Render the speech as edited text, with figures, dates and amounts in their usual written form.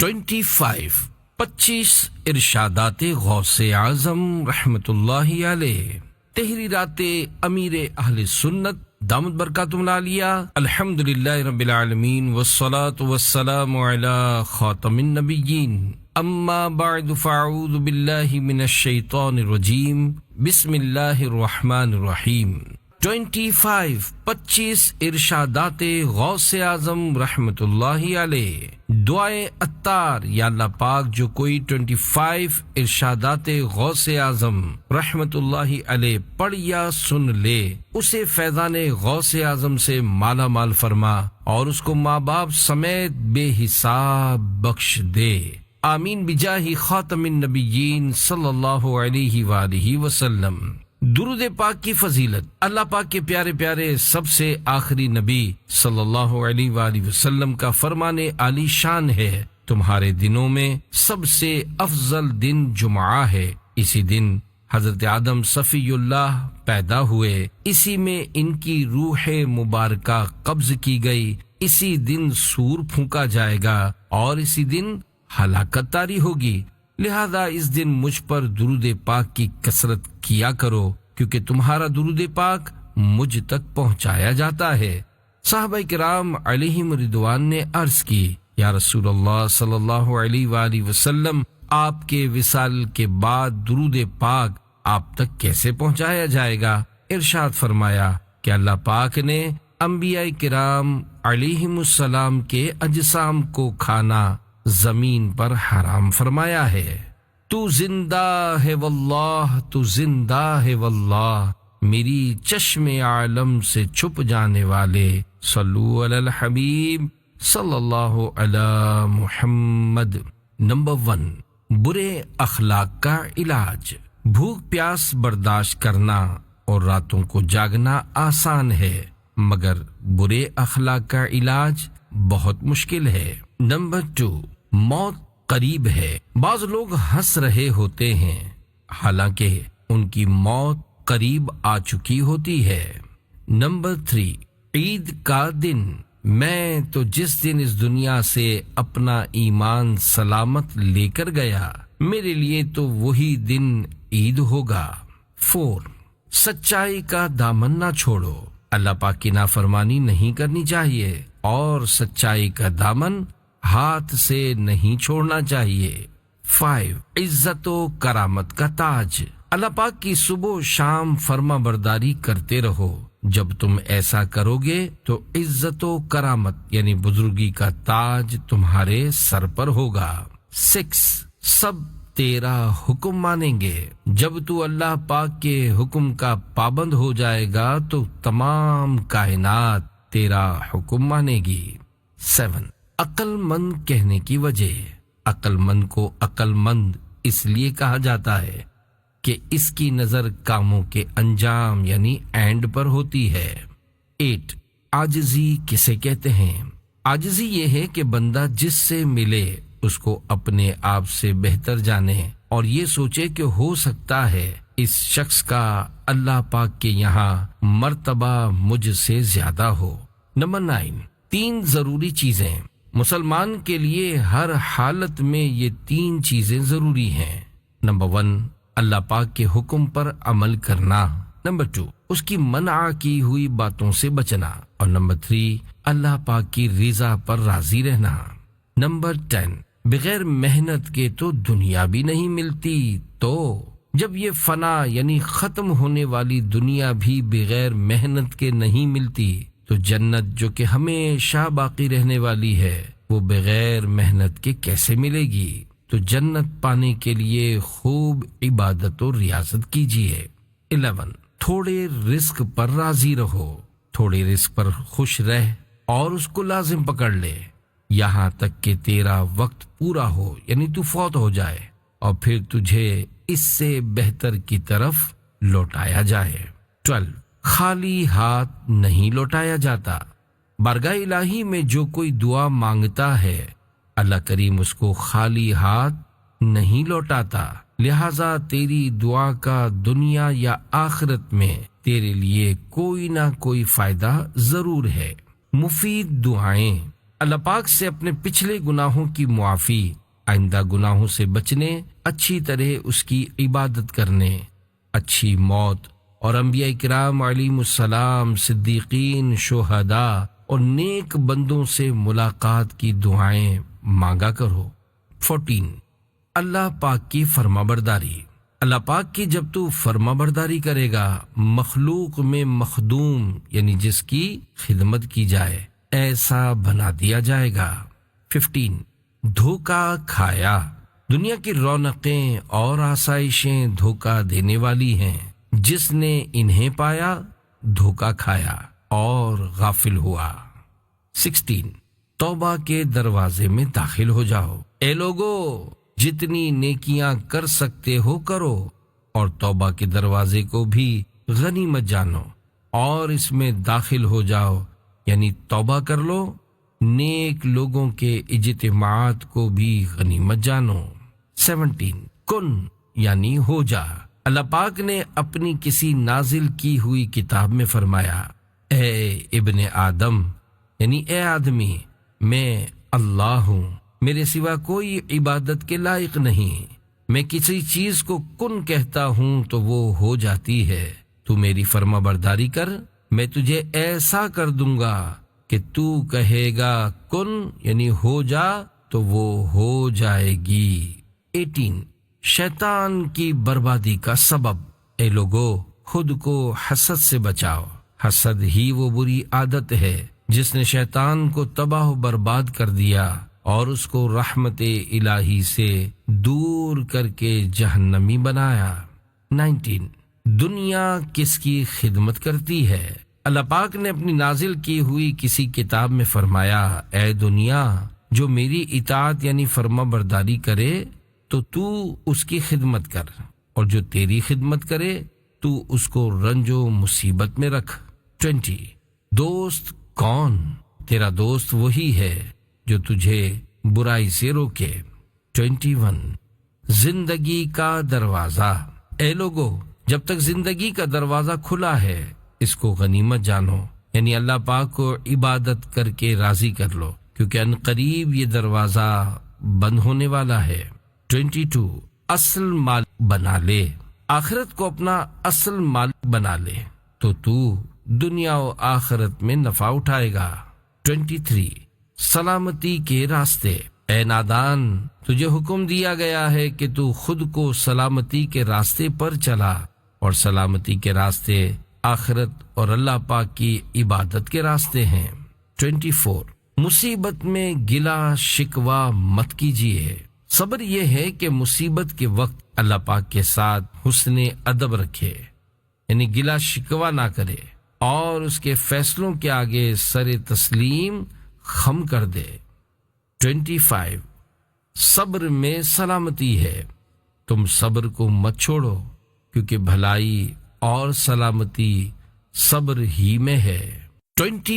25 ارشادات غوث اعظم رحمت اللہ علیہ، تحریرات امیر اہل سنت دامت برکاتہم العالیہ، الحمدللہ رب العالمین والصلاة والسلام علی خاتم النبیین، اما بعد فاعوذ باللہ من الشیطان الرجیم، بسم اللہ الرحمن الرحیم۔ 25 ارشادات غوث اعظم رحمت اللہ علیہ، دعائے عطار۔ یا اللہ پاک جو کوئی 25 ارشادات غوث اعظم رحمت اللہ علیہ پڑھ یا سن لے، اسے فیضان غوث اعظم سے مالا مال فرما اور اس کو ماں باپ سمیت بے حساب بخش دے، آمین بجاہ خاتم النبیین صلی اللہ علیہ وآلہ وسلم۔ درود پاک کی فضیلت اللہ پاک کے پیارے پیارے سب سے آخری نبی صلی اللہ علیہ وآلہ وسلم کا فرمان عالی شان ہے، تمہارے دنوں میں سب سے افضل دن جمعہ ہے، اسی دن حضرت آدم صفی اللہ پیدا ہوئے، اسی میں ان کی روح مبارکہ قبض کی گئی، اسی دن سور پھونکا جائے گا اور اسی دن ہلاکت طاری ہوگی، لہذا اس دن مجھ پر درود پاک کی کثرت کیا کرو کیونکہ تمہارا درود پاک مجھ تک پہنچایا جاتا ہے۔ صحابہ کرام علیہم رضوان نے عرض کی، یا رسول اللہ صلی اللہ علیہ وآلہ وسلم، آپ کے وصال کے بعد درود پاک آپ تک کیسے پہنچایا جائے گا؟ ارشاد فرمایا کہ اللہ پاک نے انبیاء کرام علیہم السلام کے اجسام کو کھانا زمین پر حرام فرمایا ہے۔ تو زندہ ہے واللہ، تو زندہ ہے واللہ، میری چشم عالم سے چھپ جانے والے، صلو علی الحبیب صلی اللہ علی محمد۔ نمبر 1، برے اخلاق کا علاج۔ بھوک پیاس برداشت کرنا اور راتوں کو جاگنا آسان ہے، مگر برے اخلاق کا علاج بہت مشکل ہے۔ نمبر 2، موت قریب ہے۔ بعض لوگ ہنس رہے ہوتے ہیں حالانکہ ان کی موت قریب آ چکی ہوتی ہے۔ نمبر 3، عید کا دن۔ میں تو جس دن اس دنیا سے اپنا ایمان سلامت لے کر گیا، میرے لیے تو وہی دن عید ہوگا۔ 4، سچائی کا دامن نہ چھوڑو۔ اللہ پاک کی نافرمانی نہیں کرنی چاہیے اور سچائی کا دامن ہاتھ سے نہیں چھوڑنا چاہیے۔ 5، عزت و کرامت کا تاج۔ اللہ پاک کی صبح و شام فرما برداری کرتے رہو، جب تم ایسا کرو گے تو عزت و کرامت یعنی بزرگی کا تاج تمہارے سر پر ہوگا۔ 6، سب تیرا حکم مانیں گے۔ جب تو اللہ پاک کے حکم کا پابند ہو جائے گا تو تمام کائنات تیرا حکم مانے گی۔ 7، عقل مند کہنے کی وجہ۔ عقل مند کو عقل مند اس لیے کہا جاتا ہے کہ اس کی نظر کاموں کے انجام یعنی اینڈ پر ہوتی ہے۔ 8، عاجزی کسے کہتے ہیں؟ عاجزی یہ ہے کہ بندہ جس سے ملے اس کو اپنے آپ سے بہتر جانے اور یہ سوچے کہ ہو سکتا ہے اس شخص کا اللہ پاک کے یہاں مرتبہ مجھ سے زیادہ ہو۔ نمبر 9، 3 ضروری چیزیں۔ مسلمان کے لیے ہر حالت میں یہ 3 چیزیں ضروری ہیں۔ نمبر 1، اللہ پاک کے حکم پر عمل کرنا۔ نمبر 2، اس کی منع کی ہوئی باتوں سے بچنا۔ اور نمبر 3، اللہ پاک کی رضا پر راضی رہنا۔ نمبر 10، بغیر محنت کے تو دنیا بھی نہیں ملتی، تو جب یہ فنا یعنی ختم ہونے والی دنیا بھی بغیر محنت کے نہیں ملتی تو جنت جو کہ ہمیشہ باقی رہنے والی ہے وہ بغیر محنت کے کیسے ملے گی؟ تو جنت پانے کے لیے خوب عبادت و ریاضت کیجیے۔ 11، تھوڑے رزق پر راضی رہو۔ تھوڑے رزق پر خوش رہ اور اس کو لازم پکڑ لے یہاں تک کہ تیرا وقت پورا ہو یعنی تو فوت ہو جائے اور پھر تجھے اس سے بہتر کی طرف لوٹایا جائے۔ 12، خالی ہاتھ نہیں لوٹایا جاتا۔ بارگاہ الہی میں جو کوئی دعا مانگتا ہے اللہ کریم اس کو خالی ہاتھ نہیں لوٹاتا، لہذا تیری دعا کا دنیا یا آخرت میں تیرے لیے کوئی نہ کوئی فائدہ ضرور ہے۔ مفید دعائیں۔ اللہ پاک سے اپنے پچھلے گناہوں کی معافی، آئندہ گناہوں سے بچنے، اچھی طرح اس کی عبادت کرنے، اچھی موت اور انبیاء کرام علیہم السلام، صدیقین، شہداء اور نیک بندوں سے ملاقات کی دعائیں مانگا کرو۔ 14 اللہ پاک کی فرما برداری۔ اللہ پاک کی جب تو فرما برداری کرے گا، مخلوق میں مخدوم یعنی جس کی خدمت کی جائے ایسا بنا دیا جائے گا۔ 15 دھوکہ کھایا۔ دنیا کی رونقیں اور آسائشیں دھوکہ دینے والی ہیں، جس نے انہیں پایا دھوکہ کھایا اور غافل ہوا۔ 16 توبہ کے دروازے میں داخل ہو جاؤ۔ اے لوگو، جتنی نیکیاں کر سکتے ہو کرو، اور توبہ کے دروازے کو بھی غنیمت جانو اور اس میں داخل ہو جاؤ، یعنی توبہ کر لو۔ نیک لوگوں کے اجتماعات کو بھی غنیمت جانو۔ 17 کن یعنی ہو جا۔ اللہ پاک نے اپنی کسی نازل کی ہوئی کتاب میں فرمایا، اے ابن آدم یعنی اے آدمی، میں اللہ ہوں، میرے سوا کوئی عبادت کے لائق نہیں۔ میں کسی چیز کو کن کہتا ہوں تو وہ ہو جاتی ہے، تو میری فرما برداری کر، میں تجھے ایسا کر دوں گا کہ تو کہے گا کن یعنی ہو جا تو وہ ہو جائے گی۔ 18 شیطان کی بربادی کا سبب۔ اے لوگو، خود کو حسد سے بچاؤ۔ حسد ہی وہ بری عادت ہے جس نے شیطان کو تباہ و برباد کر دیا اور اس کو رحمت الہی سے دور کر کے جہنمی بنایا۔ 19 دنیا کس کی خدمت کرتی ہے؟ اللہ پاک نے اپنی نازل کی ہوئی کسی کتاب میں فرمایا، اے دنیا، جو میری اطاعت یعنی فرما برداری کرے تو اس کی خدمت کر، اور جو تیری خدمت کرے تو اس کو رنج و مصیبت میں رکھ۔ 20 دوست کون؟ تیرا دوست وہی ہے جو تجھے برائی سے روکے۔ 21 زندگی کا دروازہ۔ اے لوگو، جب تک زندگی کا دروازہ کھلا ہے اس کو غنیمت جانو، یعنی اللہ پاک کو عبادت کر کے راضی کر لو، کیونکہ ان قریب یہ دروازہ بند ہونے والا ہے۔ 22 اصل مال بنا لے۔ آخرت کو اپنا اصل مال بنا لے تو دنیا و آخرت میں نفع اٹھائے گا۔ 23 سلامتی کے راستے۔ اے نادان، تجھے حکم دیا گیا ہے کہ تو خود کو سلامتی کے راستے پر چلا، اور سلامتی کے راستے آخرت اور اللہ پاک کی عبادت کے راستے ہیں۔ 24 مصیبت میں گلا شکوہ مت کیجیے۔ صبر یہ ہے کہ مصیبت کے وقت اللہ پاک کے ساتھ حسن ادب رکھے، یعنی گلا شکوہ نہ کرے، اور اس کے فیصلوں کے آگے سر تسلیم خم کر دے۔ 25 صبر میں سلامتی ہے، تم صبر کو مت چھوڑو، کیونکہ بھلائی اور سلامتی صبر ہی میں ہے۔ 25